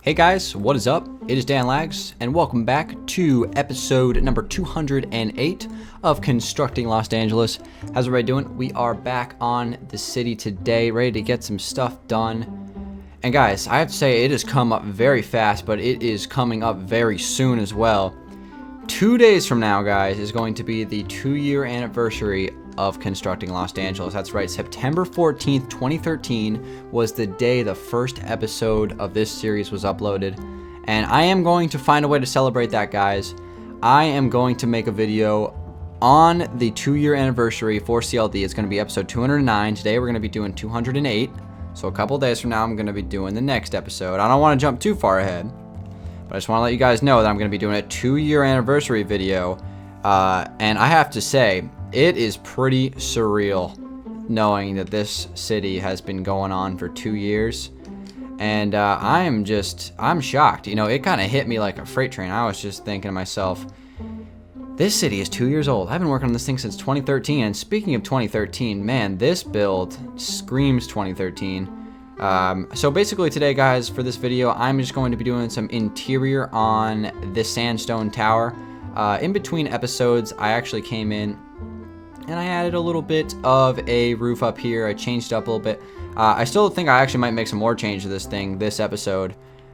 Hey guys, what is up? It is Dan Lags, and welcome back to episode number 208 of Constructing Los Angeles. How's everybody doing? We are back on the city today, ready to get some stuff done. And guys, I have to say it has come up very fast, but it is coming up very soon as well. 2 days from now, guys, is going to be the 2-year anniversary of Constructing Los Angeles. That's right, September 14th, 2013 was the day the first episode of this series was uploaded. And I am going to find a way to celebrate that, guys. I am going to make a video on the 2-year anniversary for CLD. It's going to be episode 209. Today we're going to be doing 208. So a couple days from now, I'm going to be doing the next episode. I don't want to jump too far ahead, but I just want to let you guys know that I'm going to be doing a 2-year anniversary video. And I have to say, it is pretty surreal knowing that this city has been going on for 2 years. And I'm shocked. You know, it kind of hit me like a freight train. I was just thinking to myself, this city is 2 years old. I've been working on this thing since 2013. And speaking of 2013, man, this build screams 2013. So basically today, guys, for this video, I'm just going to be doing some interior on this sandstone tower. In between episodes, I actually came in and I added a little bit of a roof up here. I changed it up a little bit. I still think I actually might make some more change to this thing this episode.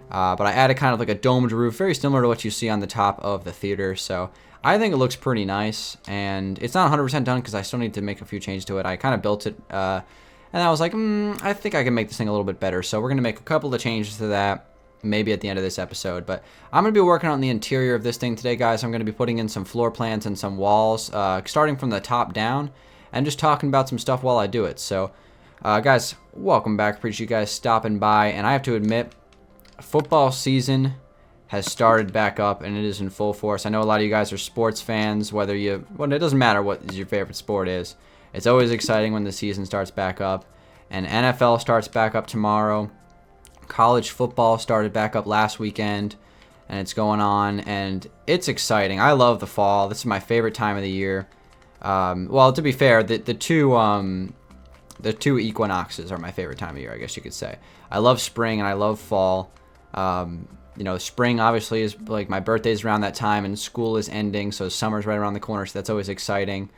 But I added kind of like a domed roof, very similar to what you see on the top of the theater. So I think it looks pretty nice. And it's not 100% done because I still need to make a few changes to it. I kind of built it and I was like, I think I can make this thing a little bit better. So we're going to make a couple of changes to that, maybe at the end of this episode. But I'm going to be working on the interior of this thing today, guys. I'm going to be putting in some floor plans and some walls, starting from the top down, and just talking about some stuff while I do it. So, guys, welcome back. Appreciate you guys stopping by. And I have to admit, football season has started back up, and it is in full force. I know a lot of you guys are sports fans, well, it doesn't matter what your favorite sport is. It's always exciting when the season starts back up, and NFL starts back up tomorrow. College football started back up last weekend, and it's going on, and it's exciting. I love the fall. This is my favorite time of the year. Well, to be fair, the two equinoxes are my favorite time of year, I guess you could say. I love spring and I love fall. You know, spring obviously is like my birthday's around that time, and school is ending, so summer's right around the corner, so that's always exciting.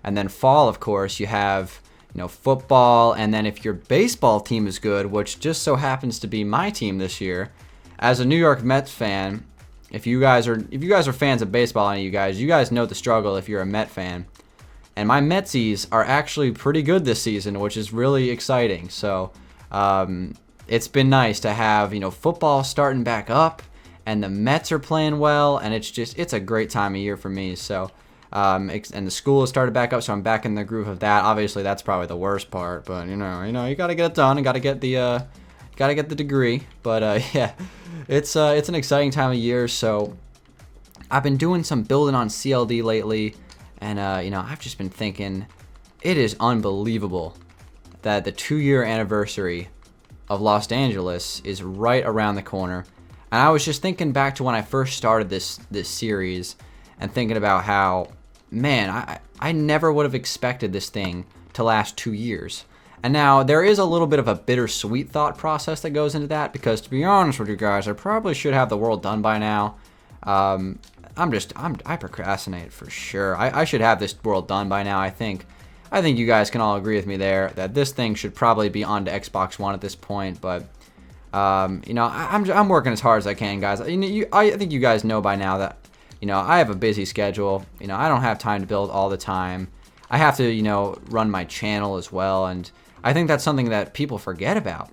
And then fall, of course, you have, you know, football, and then if your baseball team is good, which just so happens to be my team this year, as a New York Mets fan, if you guys are fans of baseball, any of you guys know the struggle if you're a Met fan. And my Metsies are actually pretty good this season, which is really exciting. So it's been nice to have, you know, football starting back up, and the Mets are playing well, and it's a great time of year for me. So. And the school has started back up, so I'm back in the groove of that. Obviously, that's probably the worst part, but you gotta get it done and gotta get the degree. But yeah, it's an exciting time of year. So I've been doing some building on CLD lately, and I've just been thinking, it is unbelievable that the 2-year anniversary of Los Angeles is right around the corner. And I was just thinking back to when I first started this series, and thinking about how, man, I never would have expected this thing to last 2 years. And now there is a little bit of a bittersweet thought process that goes into that, because to be honest with you guys, I probably should have the world done by now. I procrastinate for sure. I should have this world done by now. I think you guys can all agree with me there that this thing should probably be onto Xbox One at this point. But I'm working as hard as I can, guys. I think you guys know by now that, I have a busy schedule. I don't have time to build all the time. I have to, run my channel as well. And I think that's something that people forget about,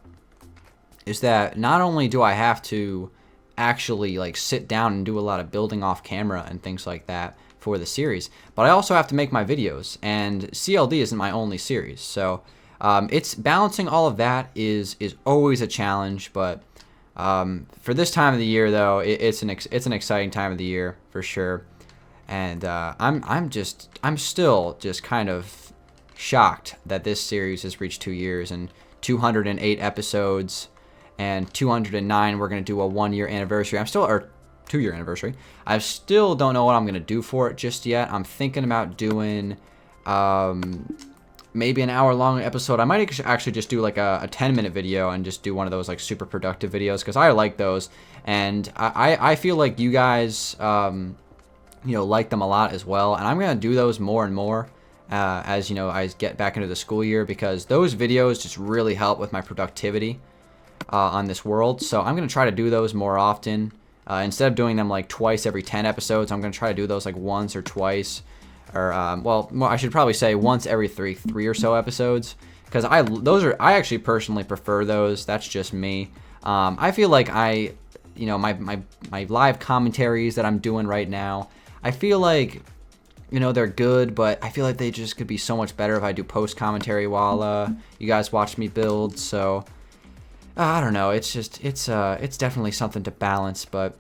is that not only do I have to actually like sit down and do a lot of building off camera and things like that for the series, but I also have to make my videos, and CLD isn't my only series. So it's balancing all of that is always a challenge, but for this time of the year, though, it's an exciting time of the year for sure, and I'm still just kind of shocked that this series has reached 2 years and 208 episodes, and 209 we're gonna do a 1-year anniversary. 2-year anniversary. I still don't know what I'm gonna do for it just yet. I'm thinking about doing maybe an hour long episode. I might actually just do like a 10-minute video and just do one of those like super productive videos, because I like those, and I feel like you guys like them a lot as well, and I'm gonna do those more and more as I get back into the school year, because those videos just really help with my productivity on this world. So I'm gonna try to do those more often. Instead of doing them like twice every 10 episodes, I'm gonna try to do those like once or twice, or I should probably say once every three or so episodes, because I actually personally prefer those. That's just me. I feel like my live commentaries that I'm doing right now, I feel like they're good, but I feel like they just could be so much better if I do post commentary while you guys watch me build. So I don't know. It's definitely something to balance. But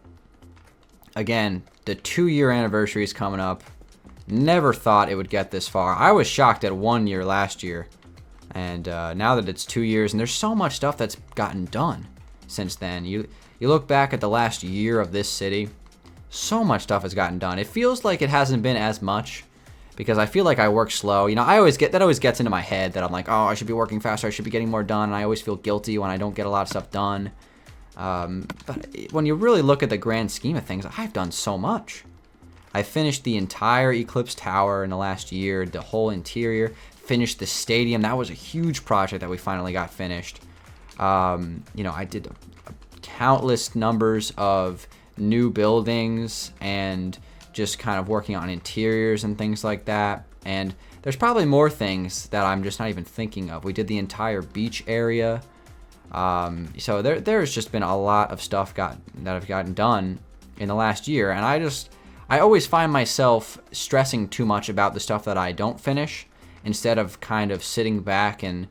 again, the 2-year anniversary is coming up. Never thought it would get this far. I was shocked at 1 year last year, and now that it's 2 years, and there's so much stuff that's gotten done since then. You look back at the last year of this city, so much stuff has gotten done. It feels like it hasn't been as much, because I feel like I work slow. I always gets into my head that I'm like, oh, I should be working faster, I should be getting more done, and I always feel guilty when I don't get a lot of stuff done. But when you really look at the grand scheme of things, I've done so much. I finished the entire Eclipse Tower in the last year, the whole interior, finished the stadium. That was a huge project that we finally got finished. I did countless numbers of new buildings and just kind of working on interiors and things like that. And there's probably more things that I'm just not even thinking of. We did the entire beach area. So there's just been a lot of stuff that have gotten done in the last year, and I always find myself stressing too much about the stuff that I don't finish, instead of kind of sitting back and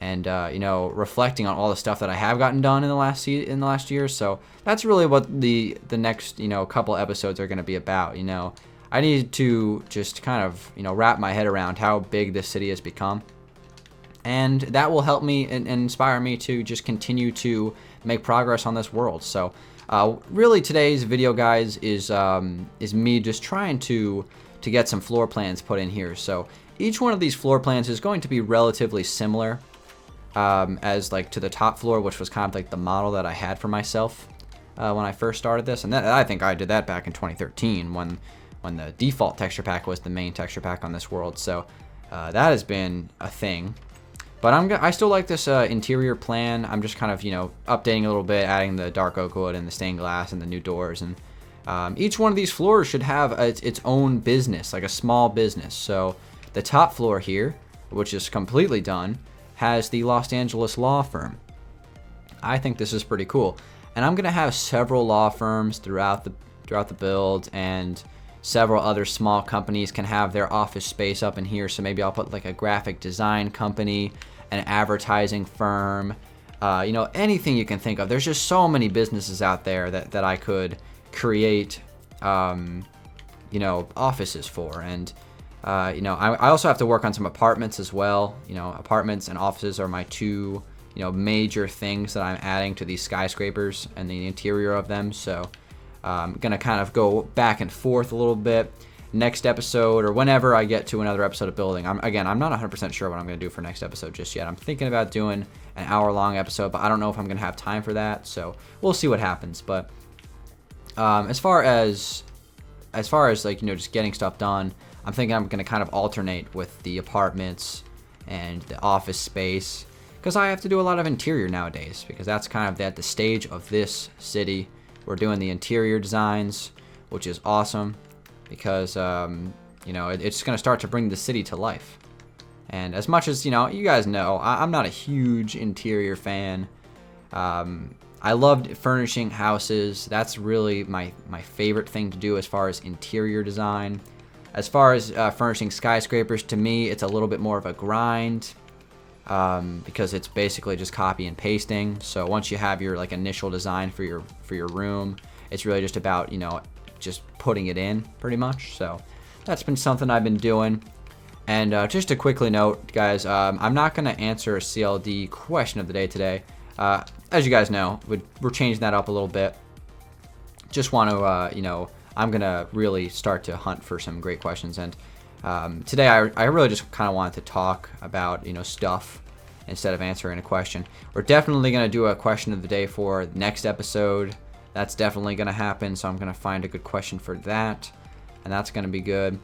reflecting on all the stuff that I have gotten done in the last year. So that's really what the next couple episodes are going to be about. I need to just kind of wrap my head around how big this city has become, and that will help me and inspire me to just continue to make progress on this world. So really today's video, guys, is me just trying to get some floor plans put in here. So each one of these floor plans is going to be relatively similar as like to the top floor, which was kind of like the model that I had for myself when I first started this. And I think I did that back in 2013 when the default texture pack was the main texture pack on this world. So that has been a thing. But I still like this interior plan. I'm just kind of, updating a little bit, adding the dark oak wood and the stained glass and the new doors. And each one of these floors should have its own business, like a small business. So the top floor here, which is completely done, has the Los Angeles law firm. I think this is pretty cool. And I'm going to have several law firms throughout the build, and several other small companies can have their office space up in here. So maybe I'll put like a graphic design company, an advertising firm, anything you can think of. There's just so many businesses out there that I could create, offices for. And, I also have to work on some apartments as well. Apartments and offices are my two, major things that I'm adding to these skyscrapers and the interior of them. So I'm going to kind of go back and forth a little bit next episode, or whenever I get to another episode of building. I'm not 100% sure what I'm going to do for next episode just yet. I'm thinking about doing an hour-long episode, but I don't know if I'm going to have time for that. So we'll see what happens. But as far as like, just getting stuff done, I'm thinking I'm going to kind of alternate with the apartments and the office space, because I have to do a lot of interior nowadays, because that's kind of at the stage of this city. We're doing the interior designs, which is awesome, because it's going to start to bring the city to life. And as much as you guys know, I'm not a huge interior fan. I loved furnishing houses. That's really my favorite thing to do as far as interior design. As far as furnishing skyscrapers, to me, it's a little bit more of a grind, because it's basically just copy and pasting. So once you have your like initial design for your room, it's really just about just putting it in pretty much. So that's been something I've been doing. And just to quickly note, guys, I'm not going to answer a CLD question of the day today. As you guys know, we're changing that up a little bit. Just want to I'm going to really start to hunt for some great questions. And Today I really just kind of wanted to talk about, stuff instead of answering a question. We're definitely going to do a question of the day for the next episode. That's definitely going to happen, so I'm going to find a good question for that, and that's going to be good.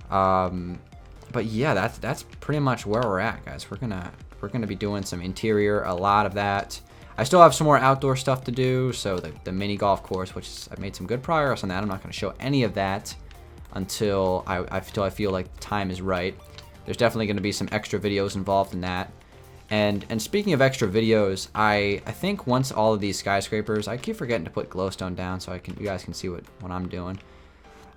But yeah, that's pretty much where we're at, guys. We're gonna be doing some interior, a lot of that. I still have some more outdoor stuff to do, so the mini golf course, which I've made some good progress on that. I'm not going to show any of that until I feel like the time is right. There's definitely going to be some extra videos involved in that. And speaking of extra videos, I think once all of these skyscrapers, I keep forgetting to put glowstone down so you guys can see what I'm doing.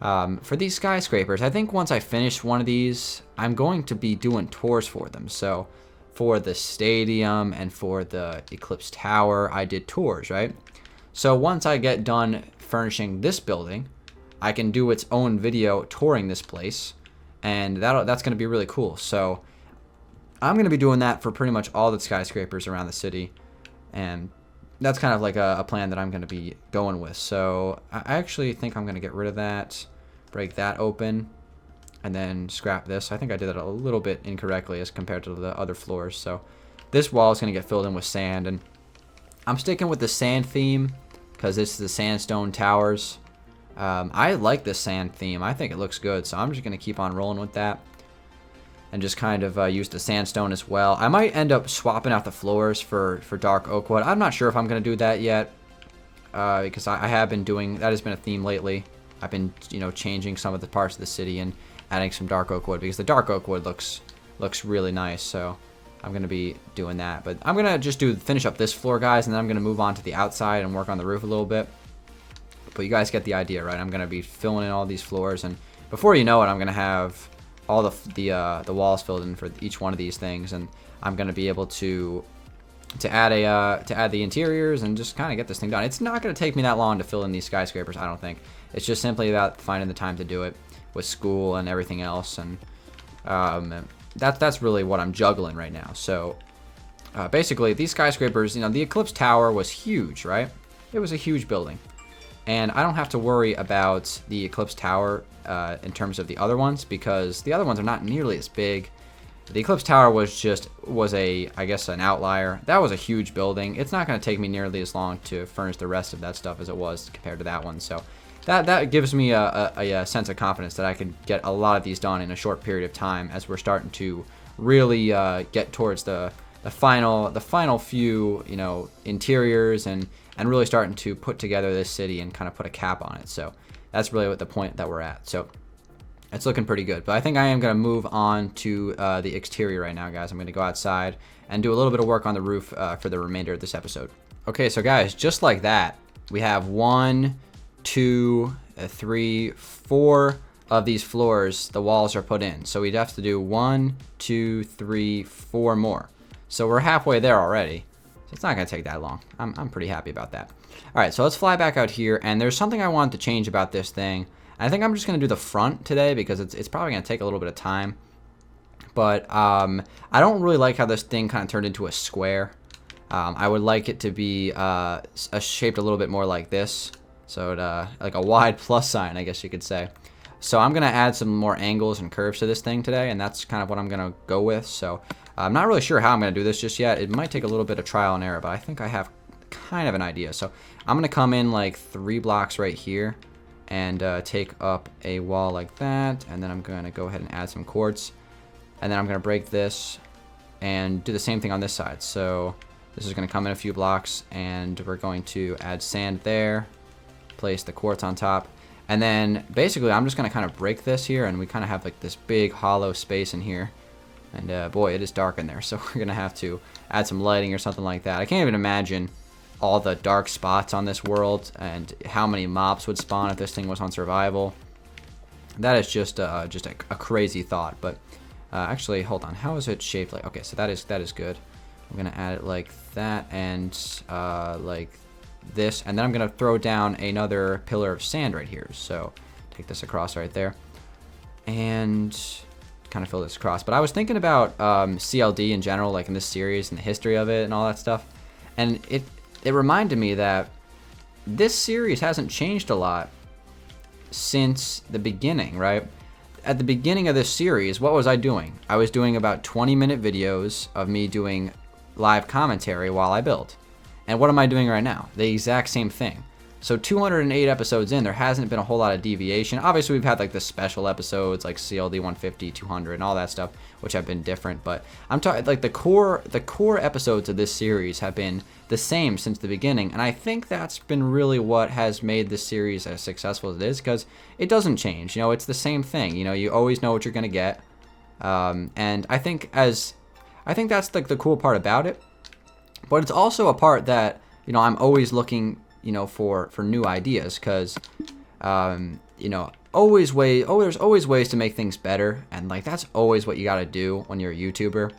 For these skyscrapers, I think once I finish one of these, I'm going to be doing tours for them. So for the stadium and for the Eclipse Tower, I did tours, right? So once I get done furnishing this building, I can do its own video touring this place, and that's going to be really cool. So I'm going to be doing that for pretty much all the skyscrapers around the city, and that's kind of like a plan that I'm going to be going with. So I actually think I'm going to get rid of that, break that open, and then scrap this. I think I did that a little bit incorrectly as compared to the other floors. So this wall is going to get filled in with sand, and I'm sticking with the sand theme because this is the sandstone towers. I like this sand theme. I think it looks good, so I'm just going to keep on rolling with that and just kind of use the sandstone as well. I might end up swapping out the floors for dark oak wood. I'm not sure if I'm going to do that yet because I have been doing, that has been a theme lately. I've been, changing some of the parts of the city and adding some dark oak wood because the dark oak wood looks really nice. So I'm going to be doing that. But I'm going to just finish up this floor, guys, and then I'm going to move on to the outside and work on the roof a little bit. But you guys get the idea, right? I'm going to be filling in all these floors, and before you know it, I'm going to have all the walls filled in for each one of these things, and I'm going to be able to add the interiors and just kind of get this thing done. It's not going to take me that long to fill in these skyscrapers, I don't think. It's just simply about finding the time to do it with school and everything else, and that's really what I'm juggling right now. So basically, these skyscrapers, the Eclipse Tower was huge, right? It was a huge building, and I don't have to worry about the Eclipse Tower in terms of the other ones because the other ones are not nearly as big. The Eclipse Tower was I guess an outlier. That was a huge building. It's not going to take me nearly as long to furnish the rest of that stuff as it was compared to that one. So that gives me a sense of confidence that I can get a lot of these done in a short period of time as we're starting to really get towards the final few interiors and really starting to put together this city and kind of put a cap on it. So that's really what the point that we're at. So it's looking pretty good. But I think I am going to move on to the exterior right now, guys. I'm going to go outside and do a little bit of work on the roof for the remainder of this episode. Okay, so guys, just like that, we have 1, 2, 3, 4 of these floors. The walls are put in. So we'd have to do 1, 2, 3, 4 more. So we're halfway there already. So it's not going to take that long. I'm pretty happy about that. All right, so let's fly back out here. And there's something I wanted to change about this thing. I think I'm just going to do the front today because it's probably going to take a little bit of time. But I don't really like how this thing kind of turned into a square. I would like it to be shaped a little bit more like this. So like a wide plus sign, I guess you could say. So I'm going to add some more angles and curves to this thing today, and that's kind of what I'm going to go with. So I'm not really sure how I'm going to do this just yet. It might take a little bit of trial and error, but I think I have kind of an idea. So I'm going to come in like 3 blocks right here and take up a wall like that, and then I'm going to go ahead and add some quartz, and then I'm going to break this and do the same thing on this side. So this is going to come in a few blocks, and we're going to add sand there, place the quartz on top, and then basically I'm just going to kind of break this here, and we kind of have like this big hollow space in here, and boy, it is dark in there, so we're going to have to add some lighting or something like that. I can't even imagine all the dark spots on this world and how many mobs would spawn if this thing was on survival. That is just a crazy thought. But actually, hold on, how is it shaped? Like, okay, so that is good. I'm gonna add it like that and like this, and then I'm gonna throw down another pillar of sand right here. So take this across right there and kind of fill this across. But I was thinking about CLD in general, like in this series and the history of it and all that stuff, and it reminded me that this series hasn't changed a lot since the beginning, right? at the beginning of this series, what was I doing? I was doing about 20-minute videos of me doing live commentary while I build. And what am I doing right now? The exact same thing. So 208 episodes in, there hasn't been a whole lot of deviation. Obviously, we've had like the special episodes like CLD 150, 200, and all that stuff, which have been different. But I'm talking like the core episodes of this series have been the same since the beginning, and I think that's been really what has made this series as successful as it is, because it doesn't change. You know, it's the same thing. You know, you always know what you're gonna get, and I think that's like the cool part about it. But it's also a part that, you know, I'm always looking, you know, for new ideas, because you know, there's always ways to make things better, and like that's always what you got to do when you're a YouTuber.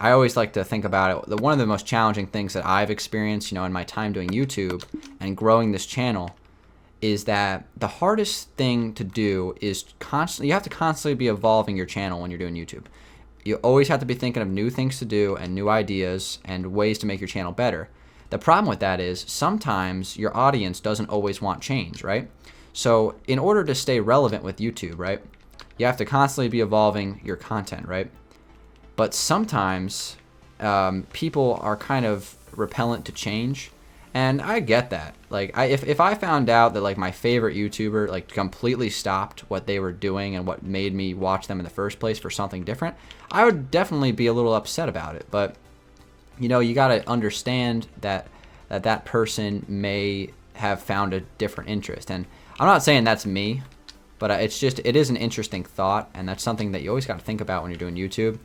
I always like to think about it. One of the most challenging things that I've experienced, you know, in my time doing YouTube and growing this channel, is that the hardest thing to do is you have to constantly be evolving your channel when you're doing YouTube. You always have to be thinking of new things to do and new ideas and ways to make your channel better. The problem with that is sometimes your audience doesn't always want change, right? So in order to stay relevant with YouTube, right, you have to constantly be evolving your content, right? But sometimes people are kind of repellent to change, and I get that. Like, if I found out that like my favorite YouTuber like completely stopped what they were doing and what made me watch them in the first place for something different, I would definitely be a little upset about it. But you know, you got to understand that person may have found a different interest. And I'm not saying that's me, but it is an interesting thought, and that's something that you always got to think about when you're doing YouTube.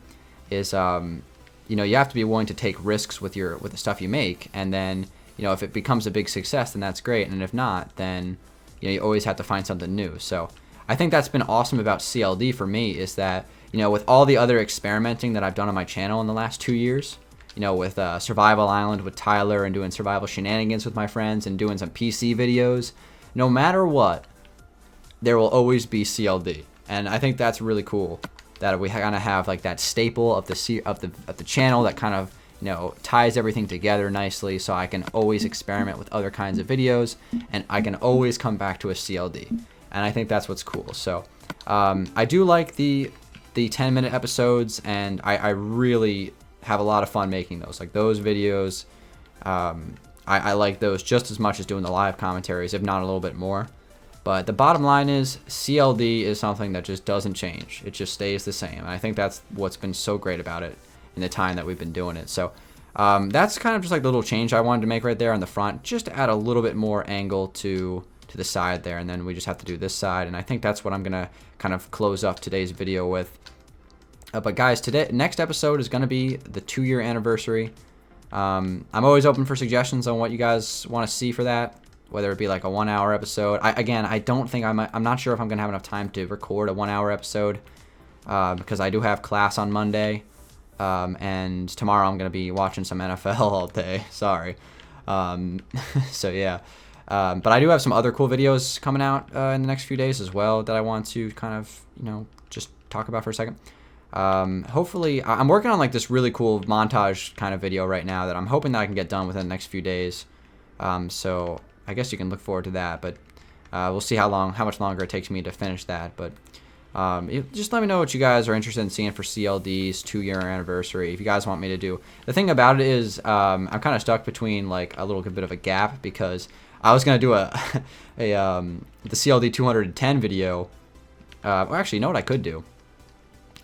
Is you know, you have to be willing to take risks with the stuff you make, and then, you know, if it becomes a big success, then that's great, and if not, then, you know, you always have to find something new. So I think that's been awesome about CLD for me, is that, you know, with all the other experimenting that I've done on my channel in the last 2 years, you know, with Survival Island with Tyler, and doing survival shenanigans with my friends, and doing some PC videos, no matter what, there will always be CLD. And I think that's really cool that we kind of have like that staple of the channel that kind of, you know, ties everything together nicely, so I can always experiment with other kinds of videos, and I can always come back to a CLD. And I think that's what's cool. So I do like the 10-minute episodes, and I really have a lot of fun making those. Like those videos, I like those just as much as doing the live commentaries, if not a little bit more. But the bottom line is CLD is something that just doesn't change. It just stays the same. And I think that's what's been so great about it in the time that we've been doing it. So that's kind of just like the little change I wanted to make right there on the front, just to add a little bit more angle to the side there. And then we just have to do this side. And I think that's what I'm going to kind of close up today's video with. But guys, next episode is going to be the 2-year anniversary. I'm always open for suggestions on what you guys want to see for that, whether it be like a 1-hour episode. I don't think I'm not sure if I'm going to have enough time to record a 1-hour episode, because I do have class on Monday, and tomorrow I'm going to be watching some NFL all day. Sorry. So yeah. But I do have some other cool videos coming out in the next few days as well that I want to kind of, you know, just talk about for a second. Hopefully, I'm working on like this really cool montage kind of video right now that I'm hoping that I can get done within the next few days. So I guess you can look forward to that, but we'll see how much longer it takes me to finish that. But just let me know what you guys are interested in seeing for CLD's 2-year anniversary. If you guys want me to do, the thing about it is I'm kind of stuck between like a little bit of a gap, because I was gonna do the CLD 210 video. Well, actually, you know what I could do?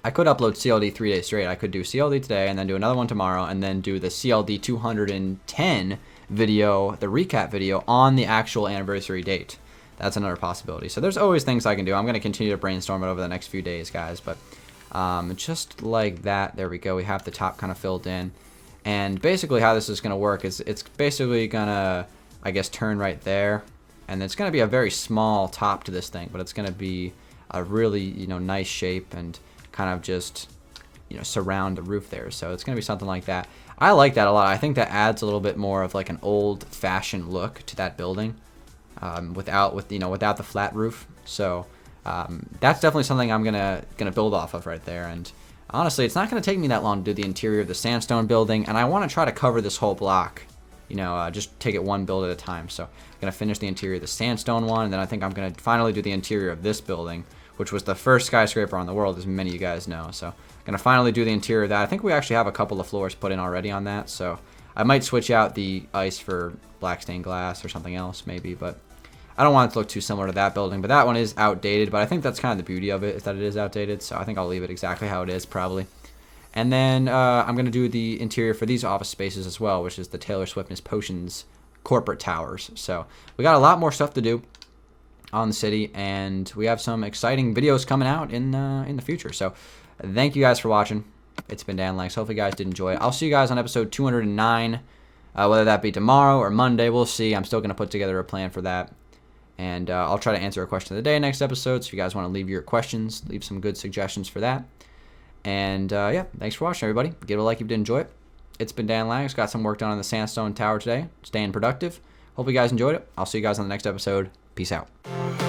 I could upload CLD 3 days straight. I could do CLD today and then do another one tomorrow, and then do the CLD 210 video, the recap video, on the actual anniversary date. That's another possibility. So there's always things I can do. I'm going to continue to brainstorm it over the next few days, guys. But just like that, there we go. We have the top kind of filled in. And basically how this is going to work is it's basically going to, I guess, turn right there. And it's going to be a very small top to this thing, but it's going to be a really, you know, nice shape, and kind of just, you know, surround the roof there. So it's going to be something like that. I like that a lot. I think that adds a little bit more of like an old-fashioned look to that building, without the flat roof. So that's definitely something I'm gonna build off of right there. And honestly, it's not gonna take me that long to do the interior of the sandstone building, and I want to try to cover this whole block. You know, just take it one build at a time. So I'm gonna finish the interior of the sandstone one, and then I think I'm gonna finally do the interior of this building, which was the first skyscraper on the world, as many of you guys know. So going to finally do the interior of that. I think we actually have a couple of floors put in already on that, so I might switch out the ice for black stained glass or something else maybe, but I don't want it to look too similar to that building. But that one is outdated, but I think that's kind of the beauty of it, is that it is outdated, so I think I'll leave it exactly how it is probably. And then I'm going to do the interior for these office spaces as well, which is the Taylor Swiftness Potions corporate towers. So we got a lot more stuff to do on the city, and we have some exciting videos coming out in the future. So thank you guys for watching. It's been Dan Lags. Hopefully you guys did enjoy it. I'll see you guys on episode 209, whether that be tomorrow or Monday. We'll see. I'm still going to put together a plan for that. And I'll try to answer a question of the day next episode. So if you guys want to leave your questions, leave some good suggestions for that. And yeah, thanks for watching, everybody. Give it a like if you did enjoy it. It's been Dan Lags. Got some work done on the sandstone tower today. Staying productive. Hope you guys enjoyed it. I'll see you guys on the next episode. Peace out.